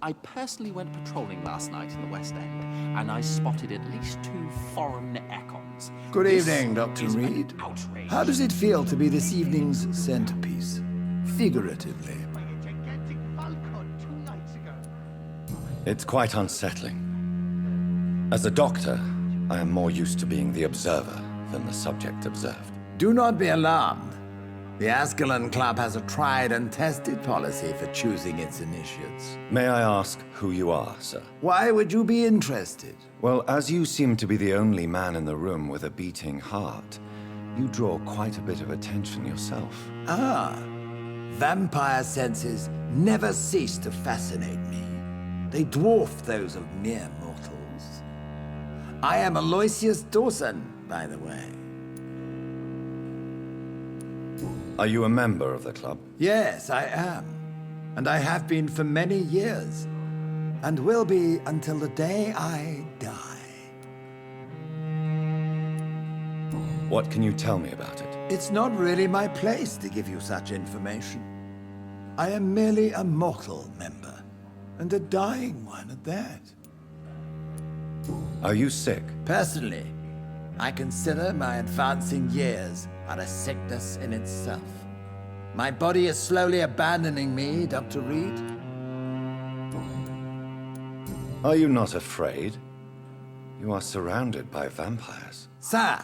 I personally went patrolling last night in the West End, and I spotted at least 2 foreign econs. Good This evening, Dr. is an Reed. outrage. How does it feel to be this evening's centerpiece? Figuratively. It's quite unsettling. As a doctor, I am more used to being the observer than the subject observed. Do not be alarmed. The Ascalon Club has a tried and tested policy for choosing its initiates. May I ask who you are, sir? Why would you be interested? Well, as you seem to be the only man in the room with a beating heart, you draw quite a bit of attention yourself. Ah, vampire senses never cease to fascinate me. They dwarf those of mere mortals. I am Aloysius Dawson, by the way. Are you a member of the club? Yes, I am. And I have been for many years. And will be until the day I die. What can you tell me about it? It's not really my place to give you such information. I am merely a mortal member, and a dying one at that. Are you sick? Personally, I consider my advancing years are a sickness in itself. My body is slowly abandoning me, Dr. Reed. Are you not afraid? You are surrounded by vampires. Sir,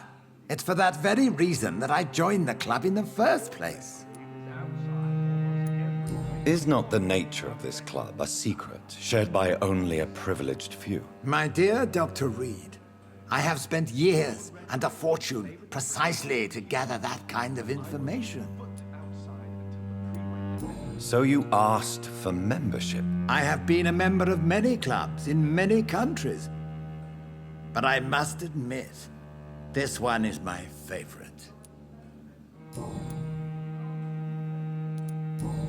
it's for that very reason that I joined the club in the first place. Is not the nature of this club a secret, shared by only a privileged few? My dear Dr. Reed, I have spent years and a fortune precisely to gather that kind of information. So you asked for membership? I have been a member of many clubs in many countries. But I must admit, this one is my favorite.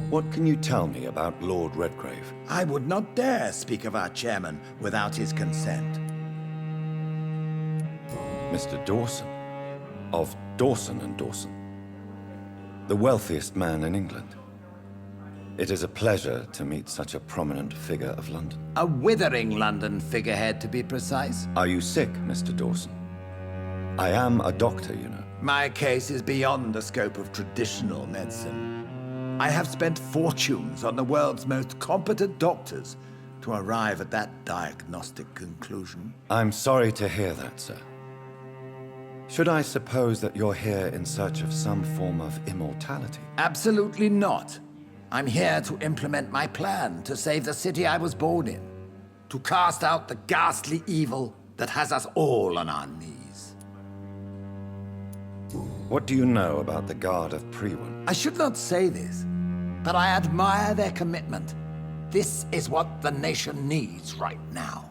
What can you tell me about Lord Redgrave? I would not dare speak of our chairman without his consent. Mr. Dawson, of Dawson and Dawson, the wealthiest man in England. It is a pleasure to meet such a prominent figure of London. A withering London figurehead, to be precise. Are you sick, Mr. Dawson? I am a doctor, you know. My case is beyond the scope of traditional medicine. I have spent fortunes on the world's most competent doctors to arrive at that diagnostic conclusion. I'm sorry to hear that, sir. Should I suppose that you're here in search of some form of immortality? Absolutely not. I'm here to implement my plan to save the city I was born in. To cast out the ghastly evil that has us all on our knees. What do you know about the Guard of Priwen? I should not say this, but I admire their commitment. This is what the nation needs right now.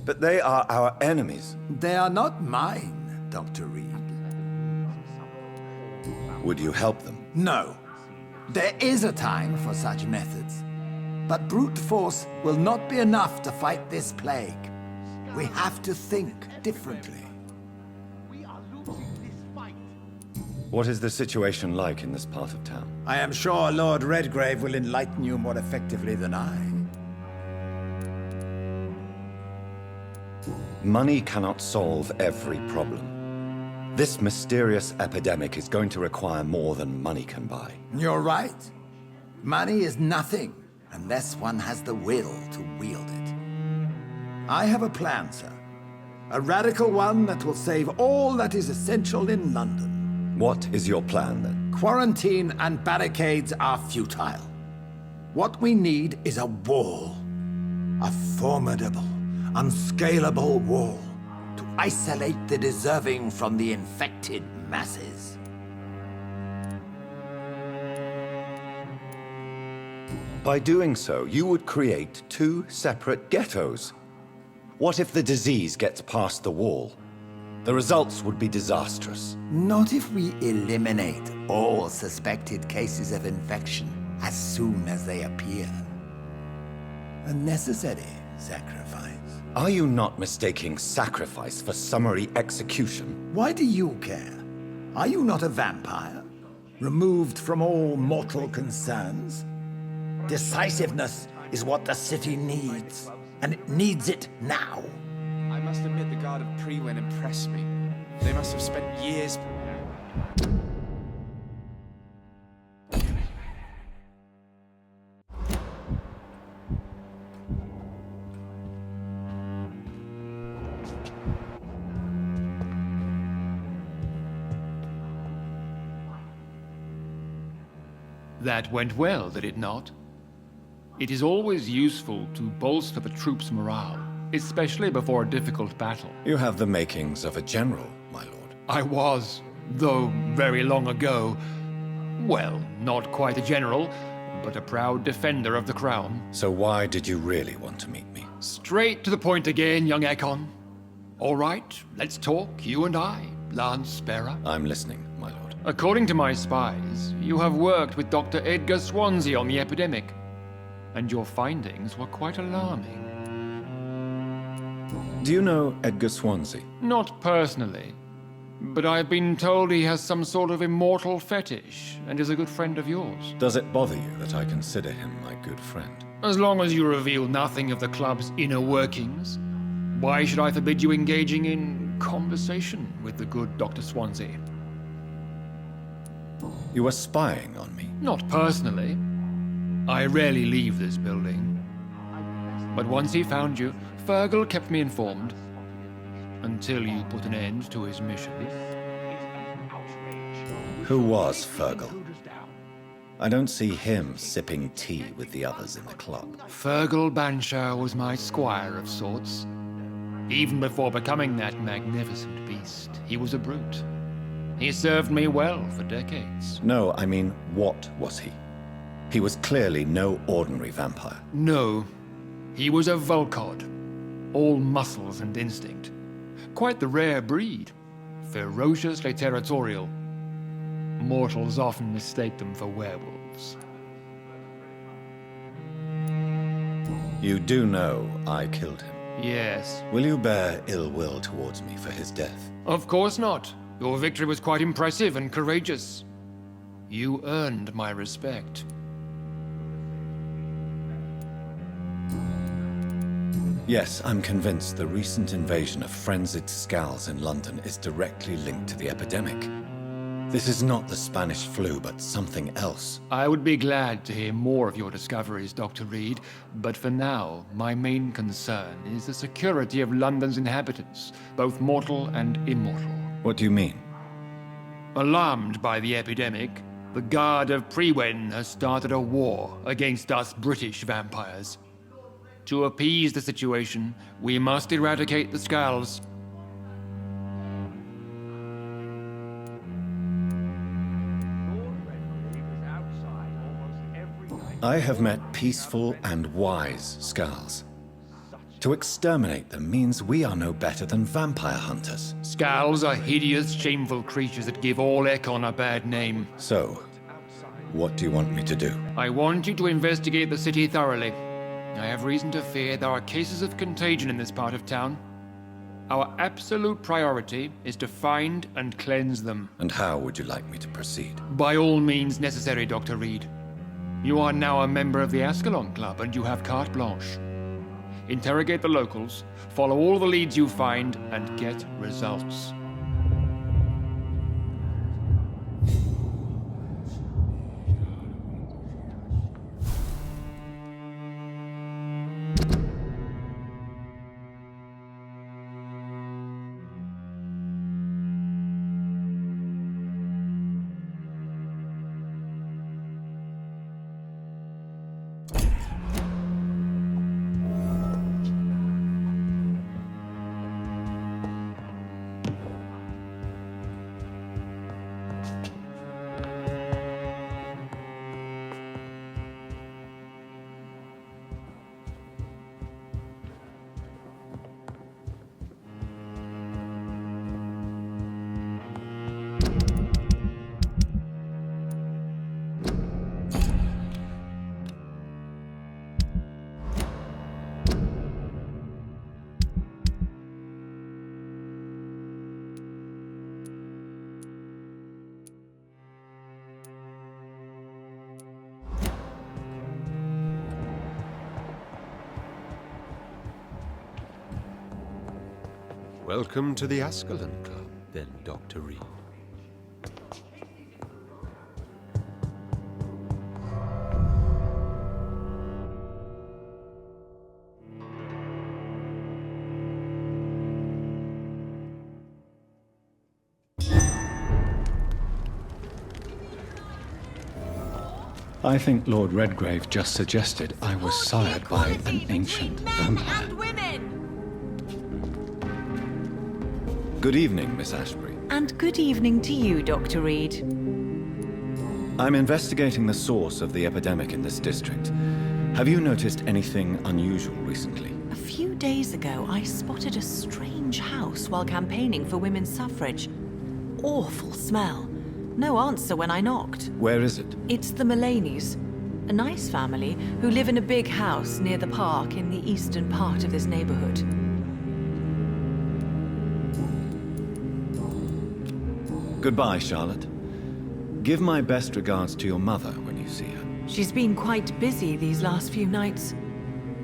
But they are our enemies. They are not mine, Dr. Reed. Would you help them? No. There is a time for such methods. But brute force will not be enough to fight this plague. We have to think differently. What is the situation like in this part of town? I am sure Lord Redgrave will enlighten you more effectively than I. Money cannot solve every problem. This mysterious epidemic is going to require more than money can buy. You're right. Money is nothing unless one has the will to wield it. I have a plan, sir. A radical one that will save all that is essential in London. What is your plan, then? Quarantine and barricades are futile. What we need is a wall. A formidable, unscalable wall to isolate the deserving from the infected masses. By doing so, you would create 2 separate ghettos. What if the disease gets past the wall? The results would be disastrous. Not if we eliminate all suspected cases of infection as soon as they appear. A necessary sacrifice. Are you not mistaking sacrifice for summary execution? Why do you care? Are you not a vampire? Removed from all mortal concerns? Decisiveness is what the city needs, and it needs it now. I must admit the guard of Prewen impressed me. They must have spent years... That went well, did it not? It is always useful to bolster the troops' morale, especially before a difficult battle. You have the makings of a general, my lord. I was, though very long ago, well, not quite a general, but a proud defender of the crown. So why did you really want to meet me? Straight to the point again, young Ekon. All right, let's talk, you and I, Lance Sparrow. I'm listening, my lord. According to my spies, you have worked with Dr. Edgar Swansea on the epidemic, and your findings were quite alarming. Do you know Edgar Swansea? Not personally, but I've been told he has some sort of immortal fetish and is a good friend of yours. Does it bother you that I consider him my good friend? As long as you reveal nothing of the club's inner workings, why should I forbid you engaging in conversation with the good Dr. Swansea? You were spying on me. Not personally. I rarely leave this building. But once he found you, Fergal kept me informed. Until you put an end to his mission. Who was Fergal? I don't see him sipping tea with the others in the club. Fergal Banshire was my squire of sorts. Even before becoming that magnificent beast, he was a brute. He served me well for decades. No, I mean, what was he? He was clearly no ordinary vampire. No, he was a Volcod, all muscles and instinct. Quite the rare breed, ferociously territorial. Mortals often mistake them for werewolves. You do know I killed him. Yes. Will you bear ill will towards me for his death? Of course not. Your victory was quite impressive and courageous. You earned my respect. Yes, I'm convinced the recent invasion of frenzied Scals in London is directly linked to the epidemic. This is not the Spanish flu, but something else. I would be glad to hear more of your discoveries, Dr. Reed, but for now, my main concern is the security of London's inhabitants, both mortal and immortal. What do you mean? Alarmed by the epidemic, the Guard of Prewen has started a war against us British vampires. To appease the situation, we must eradicate the Scals. I have met peaceful and wise Scals. To exterminate them means we are no better than vampire hunters. Scals are hideous, shameful creatures that give all Ekon a bad name. So, what do you want me to do? I want you to investigate the city thoroughly. I have reason to fear there are cases of contagion in this part of town. Our absolute priority is to find and cleanse them. And how would you like me to proceed? By all means necessary, Dr. Reed. You are now a member of the Ascalon Club and you have carte blanche. Interrogate the locals, follow all the leads you find, and get results. Welcome to the Ascalon Club, then, Dr. Reed. I think Lord Redgrave just suggested I was sired by an ancient vampire. Good evening, Miss Ashbury. And good evening to you, Dr. Reed. I'm investigating the source of the epidemic in this district. Have you noticed anything unusual recently? A few days ago, I spotted a strange house while campaigning for women's suffrage. Awful smell. No answer when I knocked. Where is it? It's the Mullaneys, a nice family who live in a big house near the park in the eastern part of this neighborhood. Goodbye, Charlotte. Give my best regards to your mother when you see her. She's been quite busy these last few nights.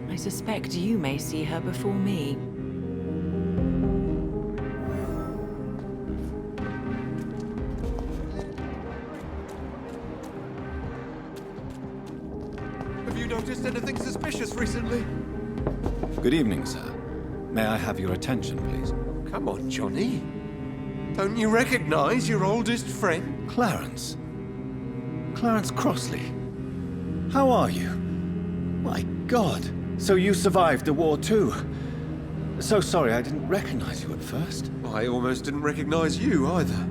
I suspect you may see her before me. Have you noticed anything suspicious recently? Good evening, sir. May I have your attention, please? Come on, Johnny. Don't you recognize your oldest friend? Clarence. Clarence Crossley. How are you? My God. So you survived the war too. So sorry I didn't recognize you at first. I almost didn't recognize you either.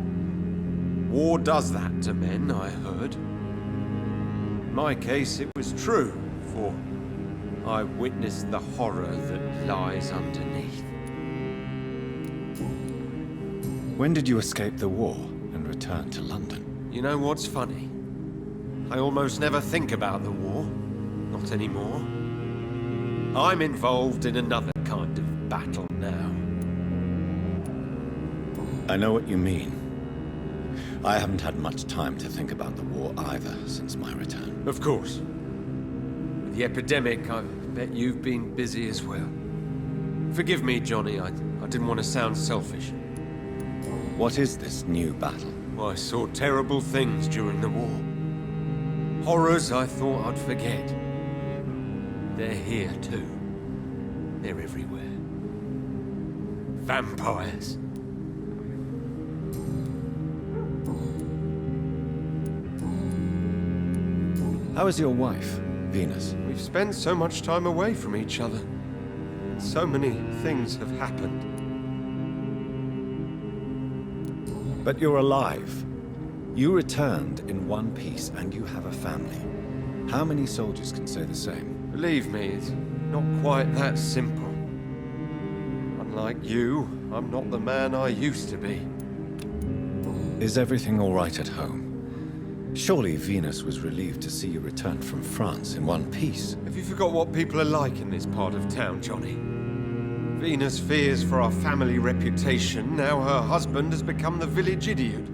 War does that to men, I heard. In my case, it was true, for I witnessed the horror that lies underneath. When did you escape the war and return to London? You know what's funny? I almost never think about the war. Not anymore. I'm involved in another kind of battle now. I know what you mean. I haven't had much time to think about the war either since my return. Of course. With the epidemic, I bet you've been busy as well. Forgive me, Johnny, I didn't want to sound selfish. What is this new battle? I saw terrible things during the war. Horrors I thought I'd forget. They're here too. They're everywhere. Vampires. How is your wife, Venus? We've spent so much time away from each other. So many things have happened. But you're alive. You returned in one piece and you have a family. How many soldiers can say the same? Believe me, it's not quite that simple. Unlike you, I'm not the man I used to be. Is everything all right at home? Surely Venus was relieved to see you return from France in one piece. Have you forgot what people are like in this part of town, Johnny? Venus fears for our family reputation. Now her husband has become the village idiot.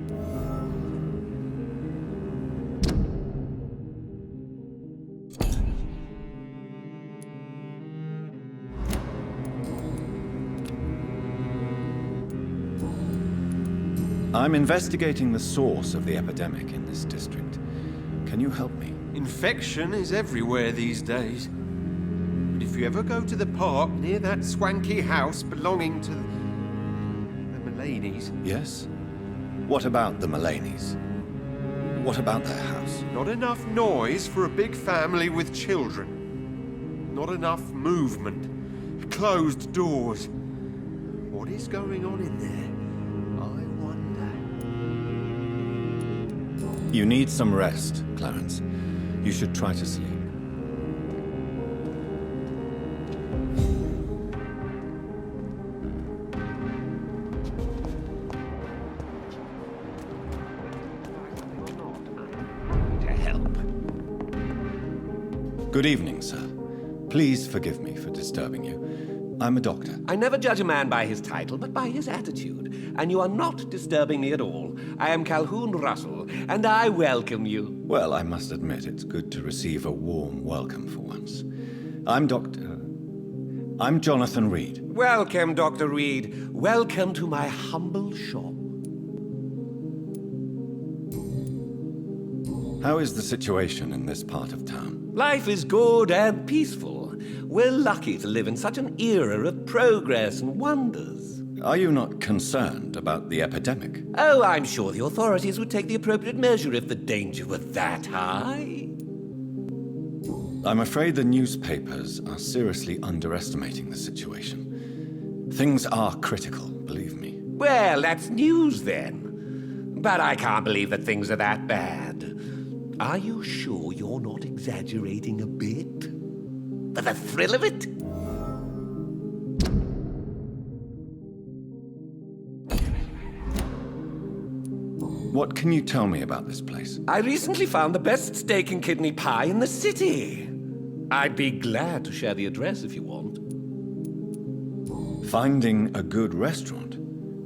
I'm investigating the source of the epidemic in this district. Can you help me? Infection is everywhere these days. But if you ever go to the park near that swanky house belonging to the Mullaneys... Yes? What about the Mullaneys? What about their house? Not enough noise for a big family with children. Not enough movement. Closed doors. What is going on in there? I wonder. You need some rest, Clarence. You should try to sleep. Good evening, sir. Please forgive me for disturbing you. I'm a doctor. I never judge a man by his title, but by his attitude. And you are not disturbing me at all. I am Calhoun Russell, and I welcome you. Well, I must admit it's good to receive a warm welcome for once. I'm Dr. I'm Jonathan Reed. Welcome, Dr. Reed. Welcome to my humble shop. How is the situation in this part of town? Life is good and peaceful. We're lucky to live in such an era of progress and wonders. Are you not concerned about the epidemic? Oh, I'm sure the authorities would take the appropriate measure if the danger were that high. I'm afraid the newspapers are seriously underestimating the situation. Things are critical, believe me. Well, that's news then. But I can't believe that things are that bad. Are you sure you're not exaggerating a bit? For the thrill of it? What can you tell me about this place? I recently found the best steak and kidney pie in the city. I'd be glad to share the address if you want. Finding a good restaurant?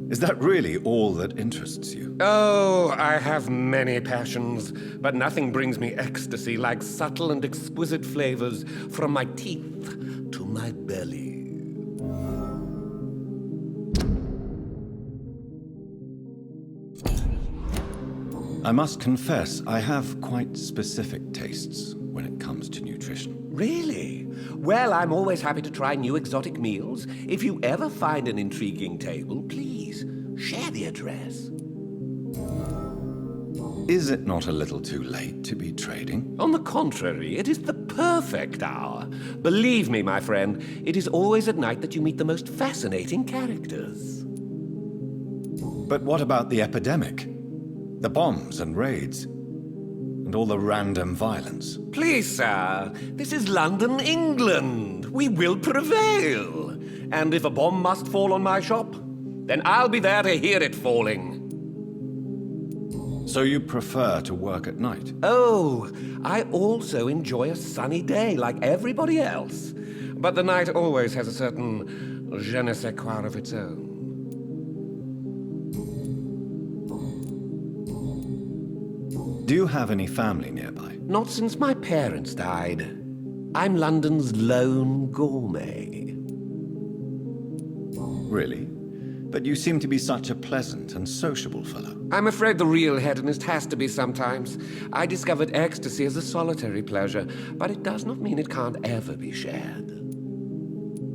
Is that really all that interests you? Oh, I have many passions, but nothing brings me ecstasy like subtle and exquisite flavors from my teeth to my belly. I must confess, I have quite specific tastes when it comes to nutrition. Really? Well, I'm always happy to try new exotic meals. If you ever find an intriguing table, please share the address. Is it not a little too late to be trading? On the contrary, it is the perfect hour. Believe me, my friend, it is always at night that you meet the most fascinating characters. But what about the epidemic? The bombs and raids? And all the random violence? Please, sir, this is London, England. We will prevail. And if a bomb must fall on my shop, then I'll be there to hear it falling. So you prefer to work at night? Oh, I also enjoy a sunny day like everybody else. But the night always has a certain je ne sais quoi of its own. Do you have any family nearby? Not since my parents died. I'm London's lone gourmet. Really? But you seem to be such a pleasant and sociable fellow. I'm afraid the real hedonist has to be sometimes. I discovered ecstasy as a solitary pleasure, but it does not mean it can't ever be shared.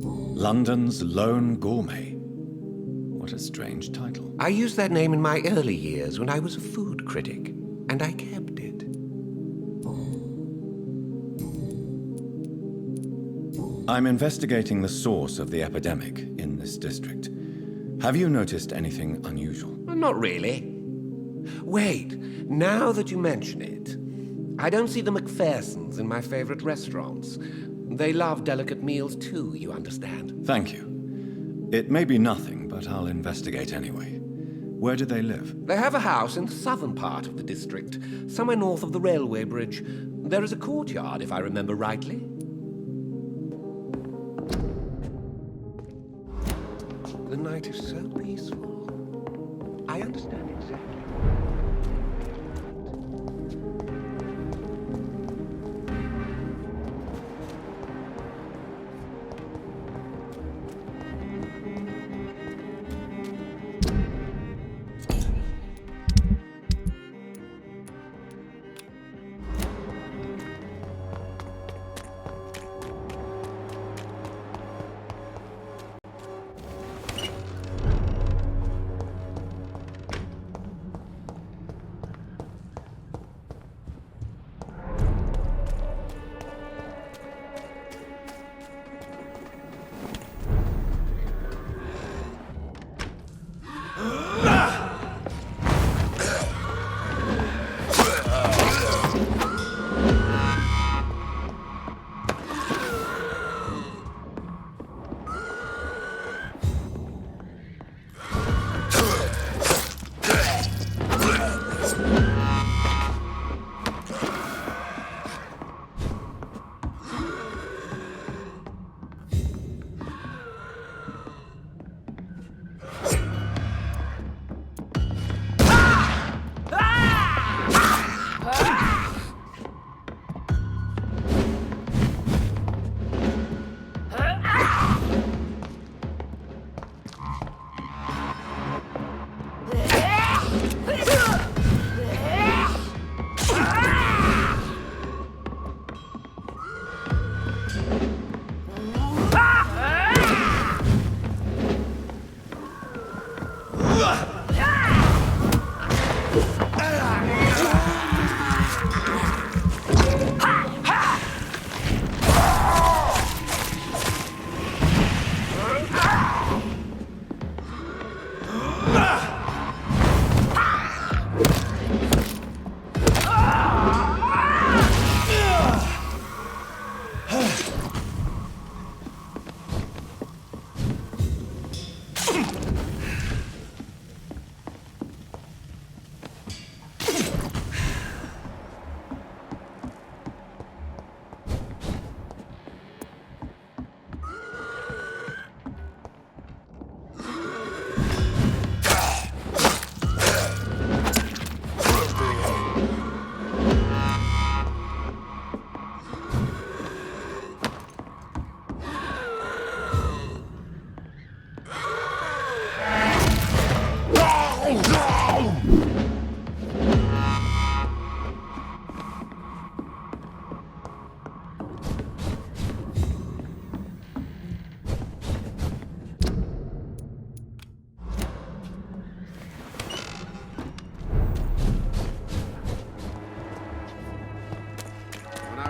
London's lone gourmet. What a strange title. I used that name in my early years when I was a food critic, and I kept it. I'm investigating the source of the epidemic in this district. Have you noticed anything unusual? Not really. Wait, now that you mention it, I don't see the McPhersons in my favorite restaurants. They love delicate meals too, you understand. Thank you. It may be nothing, but I'll investigate anyway. Where do they live? They have a house in the southern part of the district, somewhere north of the railway bridge. There is a courtyard, if I remember rightly. The night is so peaceful. I understand exactly.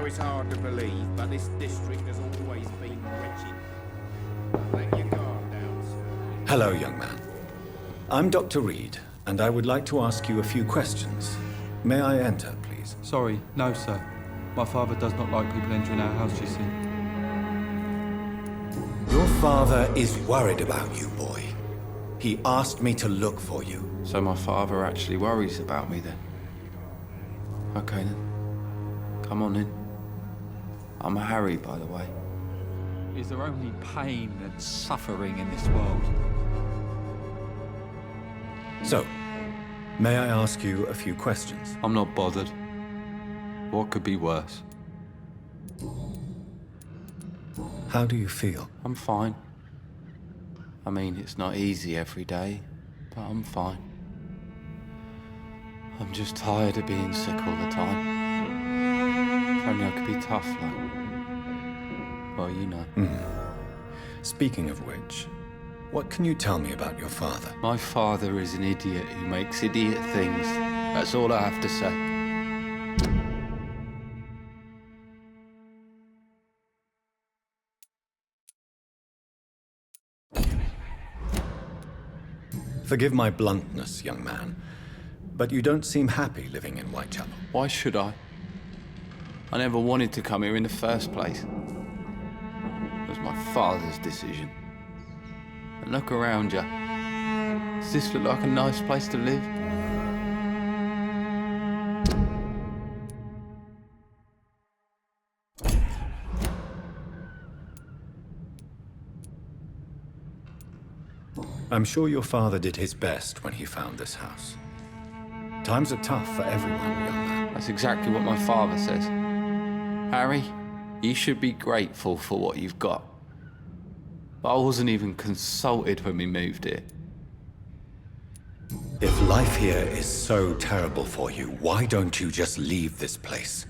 know it's hard to believe, but this district has always been wretched. Let your guard down, sir. Hello, young man. I'm Dr. Reed, and I would like to ask you a few questions. May I enter, please? Sorry, no, sir. My father does not like people entering our house, you see. Your father is worried about you, boy. He asked me to look for you. So my father actually worries about me then? Okay then. Come on in. I'm Harry, by the way. Is there only pain and suffering in this world? So, may I ask you a few questions? I'm not bothered. What could be worse? How do you feel? I'm fine. I mean, it's not easy every day, but I'm fine. I'm just tired of being sick all the time. If only I could be tough, like. Well, you know. Speaking of which, what can you tell me about your father? My father is an idiot who makes idiot things. That's all I have to say. Forgive my bluntness, young man, but you don't seem happy living in Whitechapel. Why should I? I never wanted to come here in the first place. It was my father's decision. And look around you. Does this look like a nice place to live? I'm sure your father did his best when he found this house. Times are tough for everyone, young man. That's exactly what my father says. Harry, you should be grateful for what you've got. But I wasn't even consulted when we moved here. If life here is so terrible for you, why don't you just leave this place?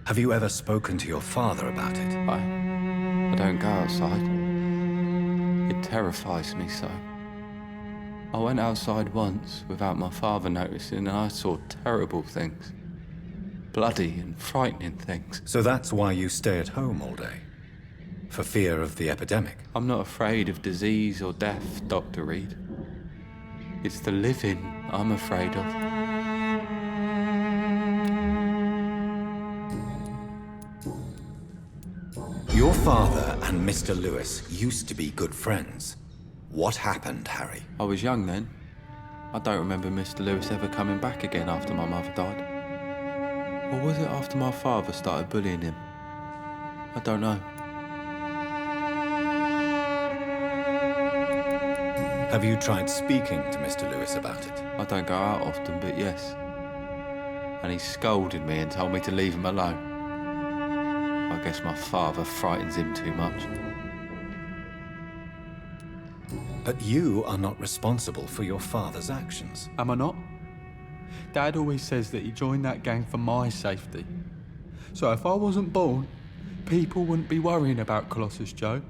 Have you ever spoken to your father about it? I don't go outside. It terrifies me so. I went outside once without my father noticing and I saw terrible things. Bloody and frightening things. So that's why you stay at home all day? For fear of the epidemic? I'm not afraid of disease or death, Dr. Reed. It's the living I'm afraid of. Your father and Mr. Lewis used to be good friends. What happened, Harry? I was young then. I don't remember Mr. Lewis ever coming back again after my mother died. Or was it after my father started bullying him? I don't know. Have you tried speaking to Mr. Lewis about it? I don't go out often, but yes. And he scolded me and told me to leave him alone. I guess my father frightens him too much. But you are not responsible for your father's actions. Am I not? Dad always says that he joined that gang for my safety. So if I wasn't born, people wouldn't be worrying about Colossus Joe.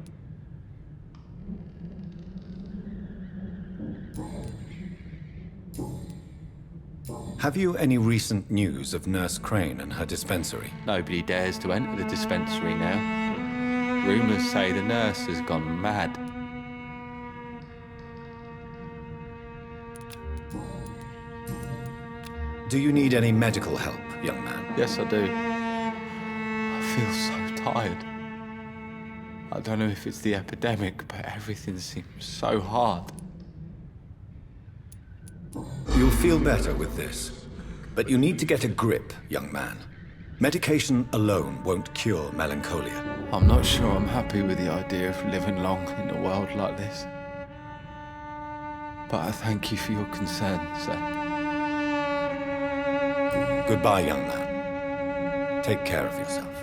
Have you any recent news of Nurse Crane and her dispensary? Nobody dares to enter the dispensary now. Rumours say the nurse has gone mad. Do you need any medical help, young man? Yes, I do. I feel so tired. I don't know if it's the epidemic, but everything seems so hard. You'll feel better with this. But you need to get a grip, young man. Medication alone won't cure melancholia. I'm not sure I'm happy with the idea of living long in a world like this. But I thank you for your concern, sir. Goodbye, young man. Take care of yourself.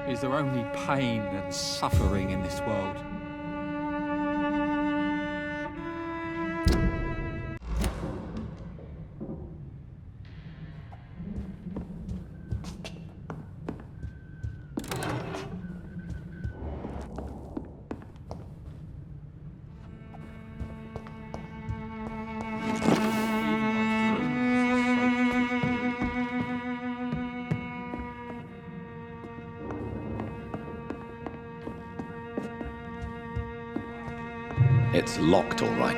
Is there only pain and suffering in this world? It's locked, all right.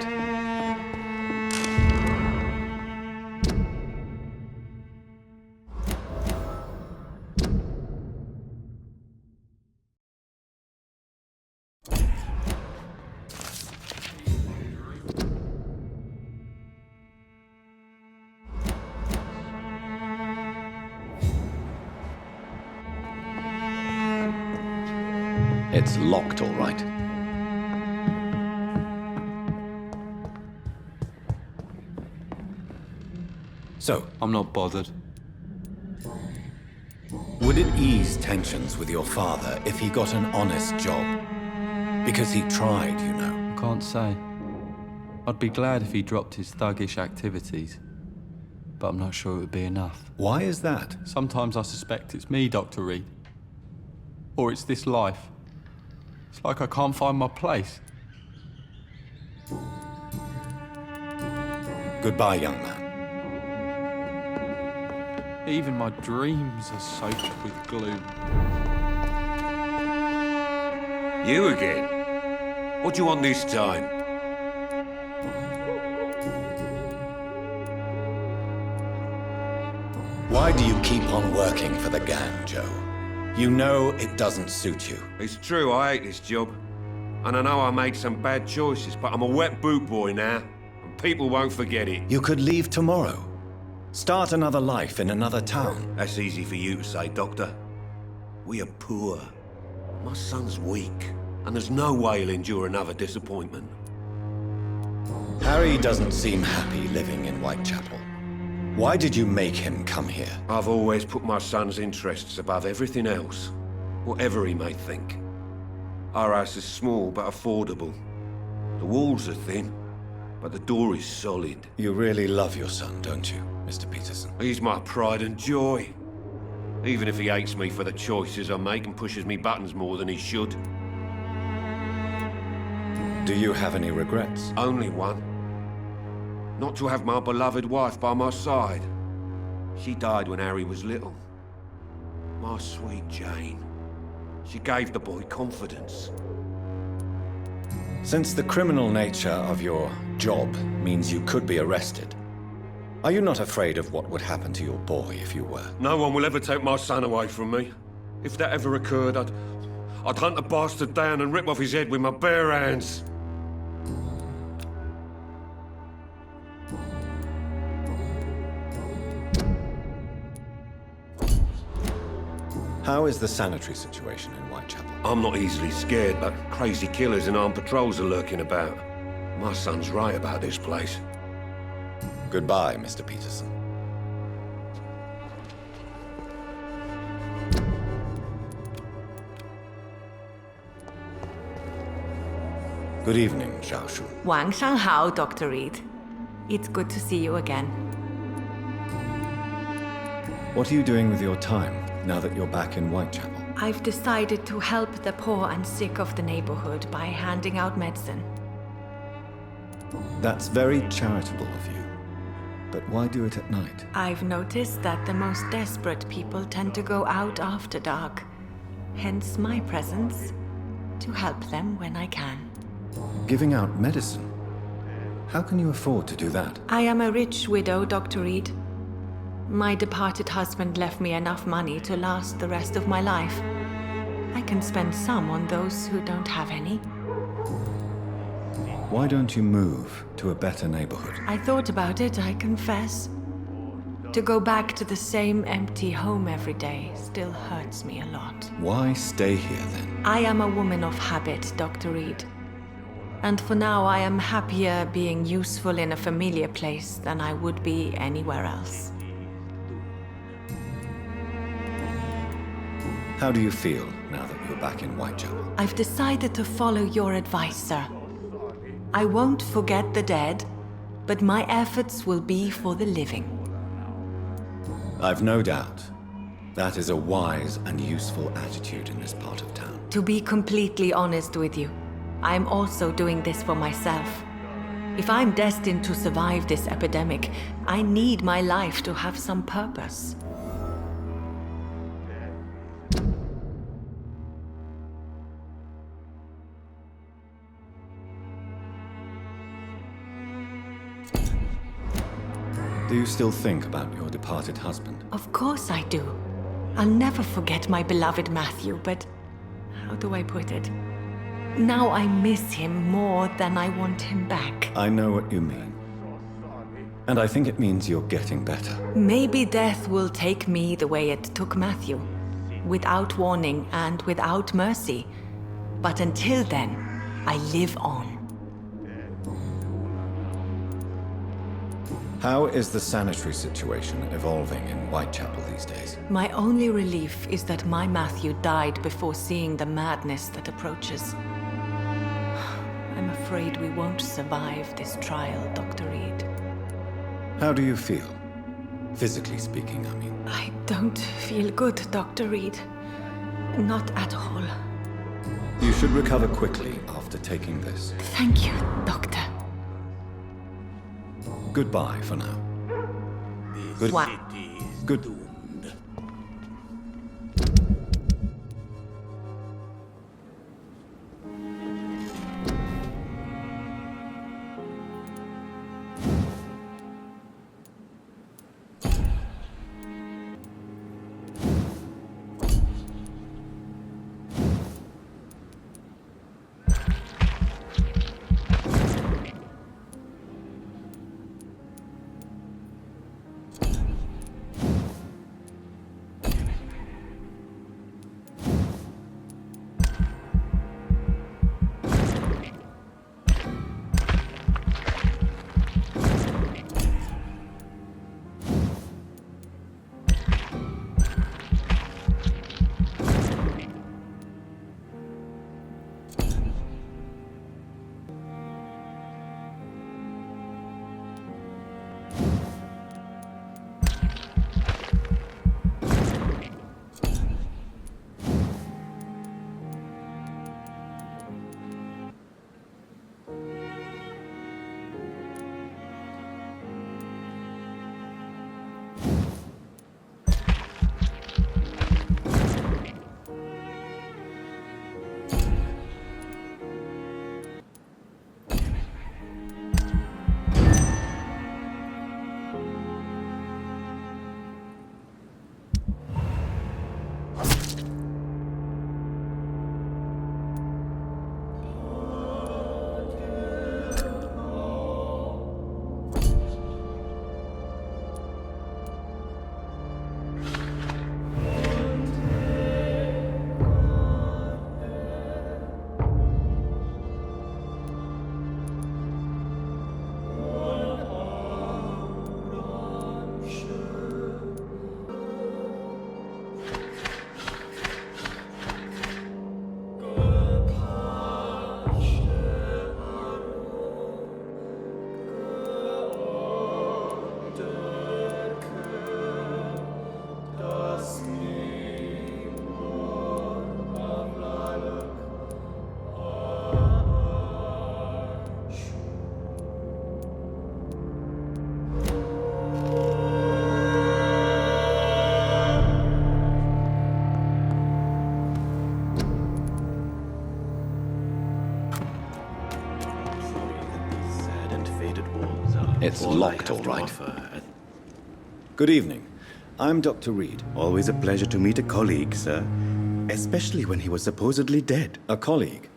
It's locked, all right. So, I'm not bothered. would it ease tensions with your father if he got an honest job? Because he tried, you know. I can't say. I'd be glad if he dropped his thuggish activities, but I'm not sure it would be enough. Why is that? Sometimes I suspect it's me, Dr. Reed. Or it's this life. It's like I can't find my place. Goodbye, young man. Even my dreams are soaked with gloom. You again? What do you want this time? Why do you keep on working for the gang, Joe? You know it doesn't suit you. It's true, I hate this job. And I know I made some bad choices, but I'm a wet boot boy now, and people won't forget it. You could leave tomorrow. Start another life in another town. That's easy for you to say, Doctor. We are poor. My son's weak, and there's no way he'll endure another disappointment. Harry doesn't seem happy living in Whitechapel. Why did you make him come here? I've always put my son's interests above everything else, whatever he may think. Our house is small but affordable. The walls are thin, but the door is solid. You really love your son, don't you, Mr. Peterson? He's my pride and joy. Even if he hates me for the choices I make and pushes me buttons more than he should. Do you have any regrets? Only one. Not to have my beloved wife by my side. She died when Harry was little. My sweet Jane. She gave the boy confidence. Since the criminal nature of your job means you could be arrested, are you not afraid of what would happen to your boy if you were? No one will ever take my son away from me. If that ever occurred, I'd hunt the bastard down and rip off his head with my bare hands. How is the sanitary situation in Whitechapel? I'm not easily scared, but crazy killers and armed patrols are lurking about. My son's right about this place. Goodbye, Mr. Peterson. Good evening, Zhao Shu. 晚上好, Dr. Reed. It's good to see you again. What are you doing with your time now that you're back in Whitechapel? I've decided to help the poor and sick of the neighborhood by handing out medicine. That's very charitable of you. But why do it at night? I've noticed that the most desperate people tend to go out after dark. Hence my presence, to help them when I can. Giving out medicine? How can you afford to do that? I am a rich widow, Dr. Reed. My departed husband left me enough money to last the rest of my life. I can spend some on those who don't have any. Why don't you move to a better neighborhood? I thought about it, I confess. To go back to the same empty home every day still hurts me a lot. Why stay here then? I am a woman of habit, Dr. Reed. And for now, I am happier being useful in a familiar place than I would be anywhere else. How do you feel now that you're back in Whitechapel? I've decided to follow your advice, sir. I won't forget the dead, but my efforts will be for the living. I've no doubt. That is a wise and useful attitude in this part of town. To be completely honest with you, I'm also doing this for myself. If I'm destined to survive this epidemic, I need my life to have some purpose. Do you still think about your departed husband? Of course I do. I'll never forget my beloved Matthew, but how do I put it? Now I miss him more than I want him back. I know what you mean. And I think it means you're getting better. Maybe death will take me the way it took Matthew, without warning and without mercy. But until then, I live on. How is the sanitary situation evolving in Whitechapel these days? My only relief is that my Matthew died before seeing the madness that approaches. I'm afraid we won't survive this trial, Dr. Reed. How do you feel? Physically speaking, I mean. I don't feel good, Dr. Reed. Not at all. You should recover quickly after taking this. Thank you, Doctor. Goodbye for now. Wow. Good. It's locked, all right. Good evening. I'm Dr. Reed. Always a pleasure to meet a colleague, sir. Especially when he was supposedly dead. A colleague?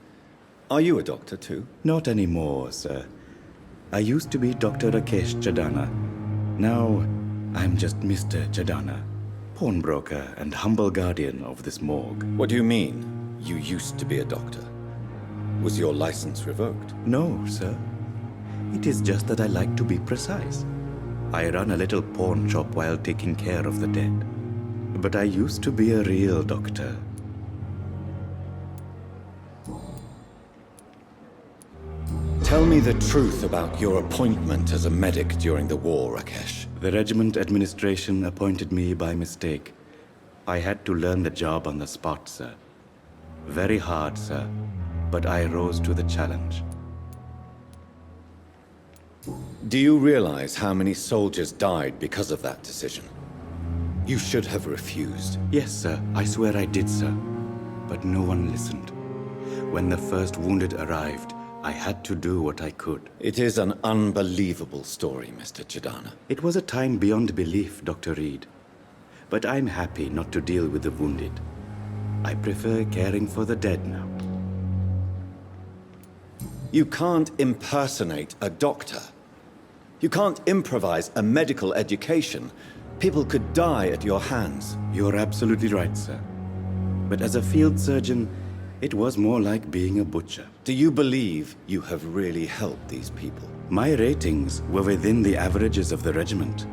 Are you a doctor, too? Not anymore, sir. I used to be Dr. Rakesh Chadana. Now, I'm just Mr. Chadana, pawnbroker and humble guardian of this morgue. What do you mean, you used to be a doctor? Was your license revoked? No, sir. It is just that I like to be precise. I run a little pawn shop while taking care of the dead. But I used to be a real doctor. Tell me the truth about your appointment as a medic during the war, Rakesh. The regiment administration appointed me by mistake. I had to learn the job on the spot, sir. Very hard, sir. But I rose to the challenge. Do you realize how many soldiers died because of that decision? You should have refused. Yes, sir. I swear I did, sir. But no one listened. When the first wounded arrived, I had to do what I could. It is an unbelievable story, Mr. Chidana. It was a time beyond belief, Dr. Reed. But I'm happy not to deal with the wounded. I prefer caring for the dead now. You can't impersonate a doctor. You can't improvise a medical education. People could die at your hands. You're absolutely right, sir. But as a field surgeon, it was more like being a butcher. Do you believe you have really helped these people? My ratings were within the averages of the regiment.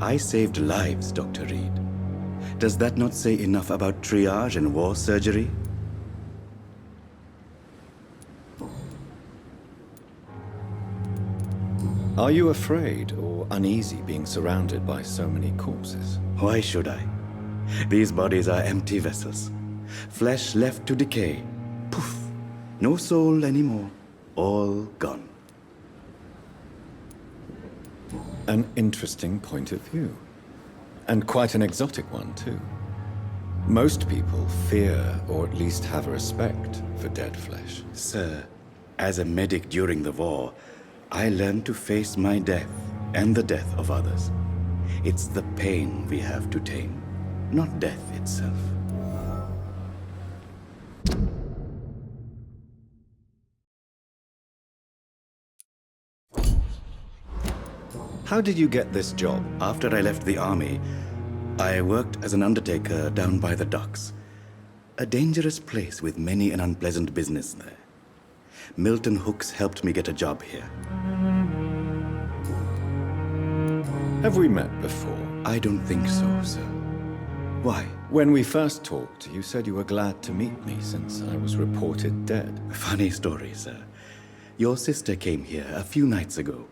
I saved lives, Dr. Reed. Does that not say enough about triage and war surgery? Are you afraid or uneasy being surrounded by so many corpses? Why should I? These bodies are empty vessels. Flesh left to decay. Poof! No soul anymore. All gone. An interesting point of view. And quite an exotic one, too. Most people fear, or at least have respect, for dead flesh. Sir, as a medic during the war, I learned to face my death and the death of others. It's the pain we have to tame, not death itself. How did you get this job? After I left the army, I worked as an undertaker down by the docks. A dangerous place with many an unpleasant business there. Milton Hooks helped me get a job here. Have we met before? I don't think so, sir. Why? When we first talked, you said you were glad to meet me since I was reported dead. Funny story, sir. Your sister came here a few nights ago.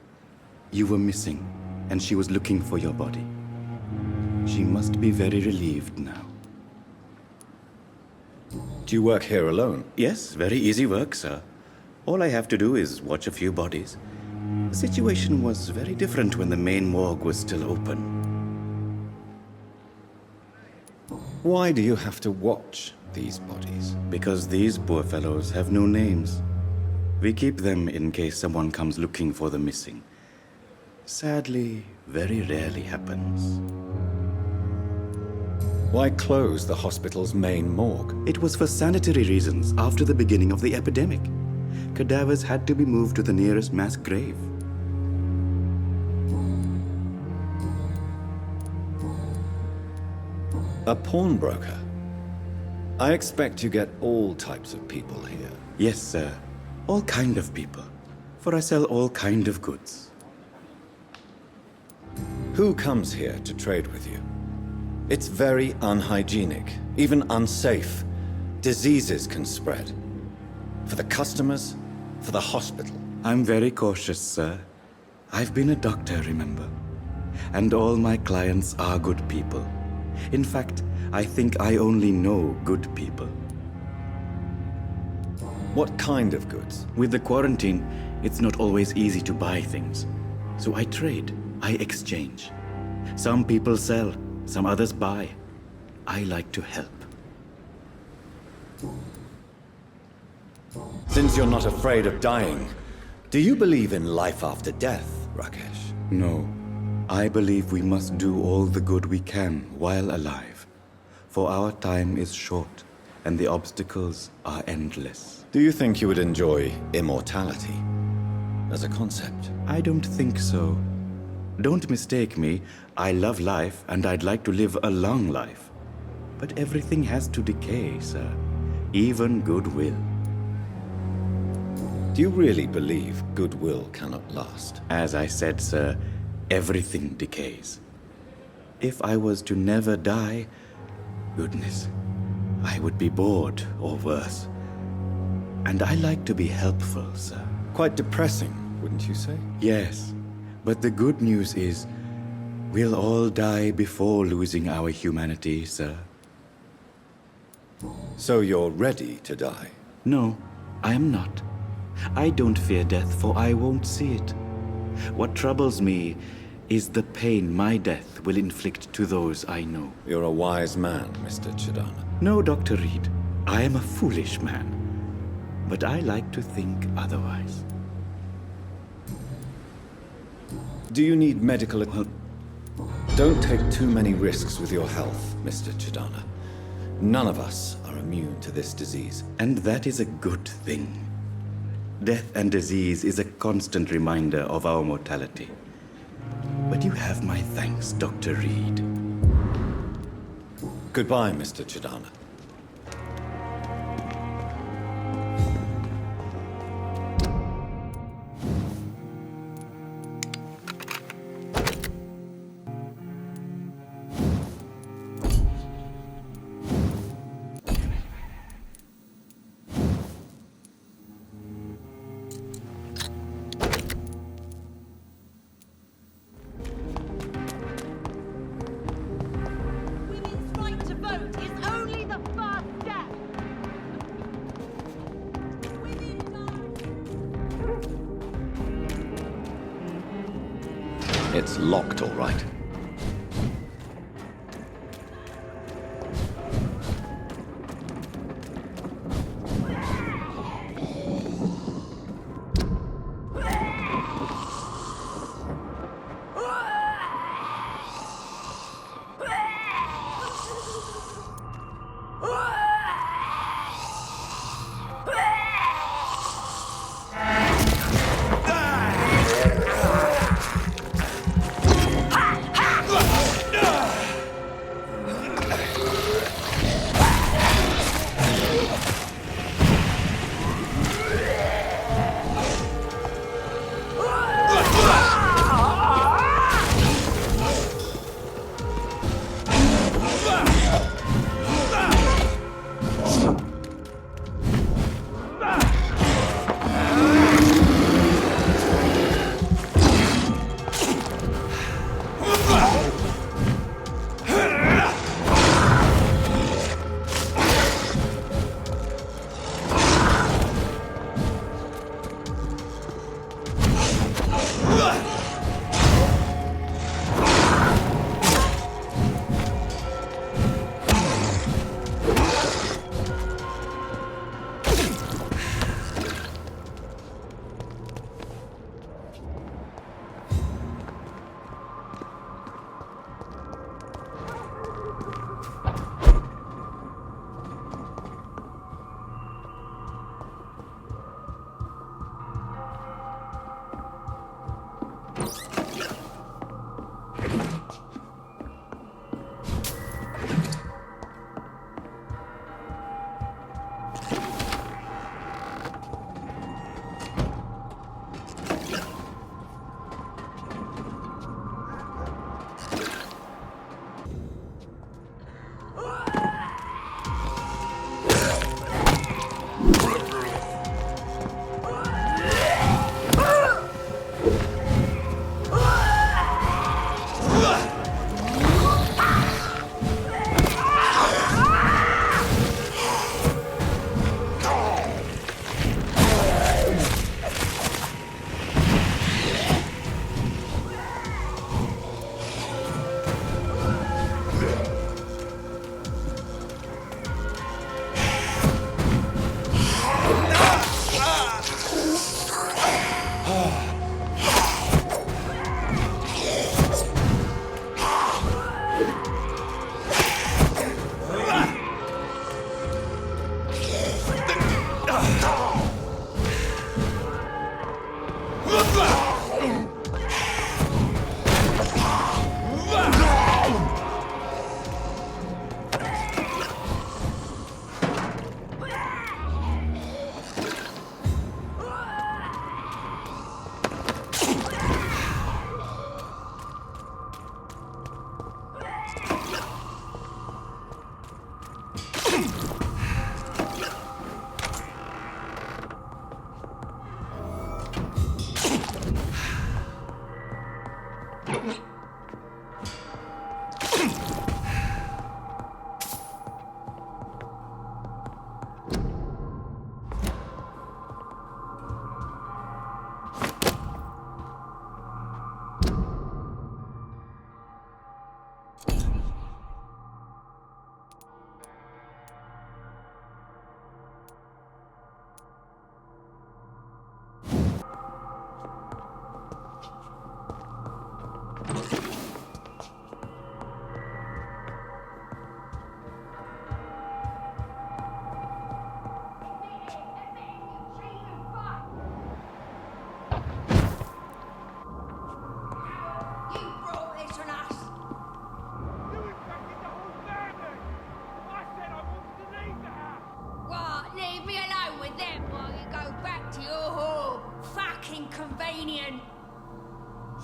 You were missing, and she was looking for your body. She must be very relieved now. Do you work here alone? Yes, very easy work, sir. All I have to do is watch a few bodies. The situation was very different when the main morgue was still open. Why do you have to watch these bodies? Because these poor fellows have no names. We keep them in case someone comes looking for the missing. Sadly, very rarely happens. Why close the hospital's main morgue? It was for sanitary reasons after the beginning of the epidemic. Cadavers had to be moved to the nearest mass grave. A pawnbroker? I expect you get all types of people here. Yes, sir. All kind of people. For I sell all kind of goods. Who comes here to trade with you? It's very unhygienic, even unsafe. Diseases can spread. For the customers, for the hospital. I'm very cautious, sir. I've been a doctor, remember? And all my clients are good people. In fact, I think I only know good people. What kind of goods? With the quarantine, it's not always easy to buy things. So I trade, I exchange. Some people sell, some others buy. I like to help. Since you're not afraid of dying, do you believe in life after death, Rakesh? No. I believe we must do all the good we can while alive. For our time is short, and the obstacles are endless. Do you think you would enjoy immortality as a concept? I don't think so. Don't mistake me. I love life, and I'd like to live a long life. But everything has to decay, sir. Even goodwill. Do you really believe goodwill cannot last? As I said, sir, everything decays. If I was to never die, goodness, I would be bored or worse. And I like to be helpful, sir. Quite depressing, wouldn't you say? Yes, but the good news is we'll all die before losing our humanity, sir. So you're ready to die? No, I am not. I don't fear death, for I won't see it. What troubles me is the pain my death will inflict to those I know. You're a wise man, Mr. Chidana. No, Dr. Reed. I am a foolish man. but I like to think otherwise. Do you need medical... Don't take too many risks with your health, Mr. Chidana. None of us are immune to this disease. And that is a good thing. Death and disease is a constant reminder of our mortality. But you have my thanks, Dr. Reed. Goodbye, Mr. Chidana. It's locked, all right.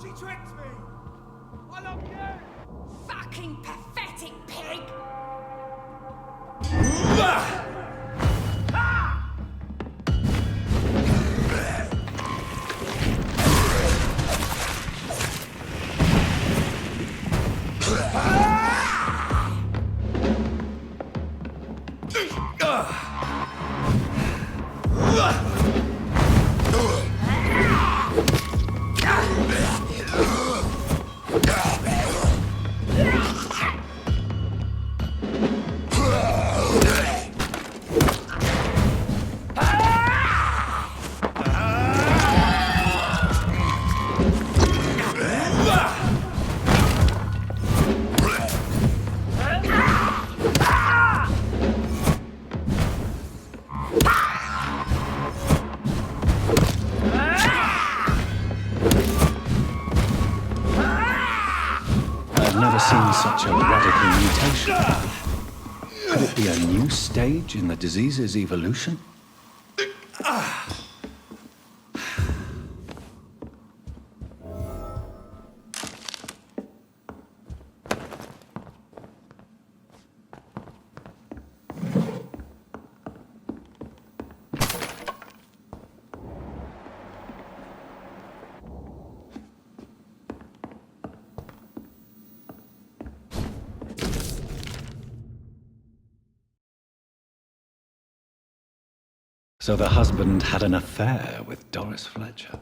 She tricked me! I love you! Fucking pathetic pig! Such a radical mutation. Could it be a new stage in the disease's evolution? So the husband had an affair with Doris Fletcher.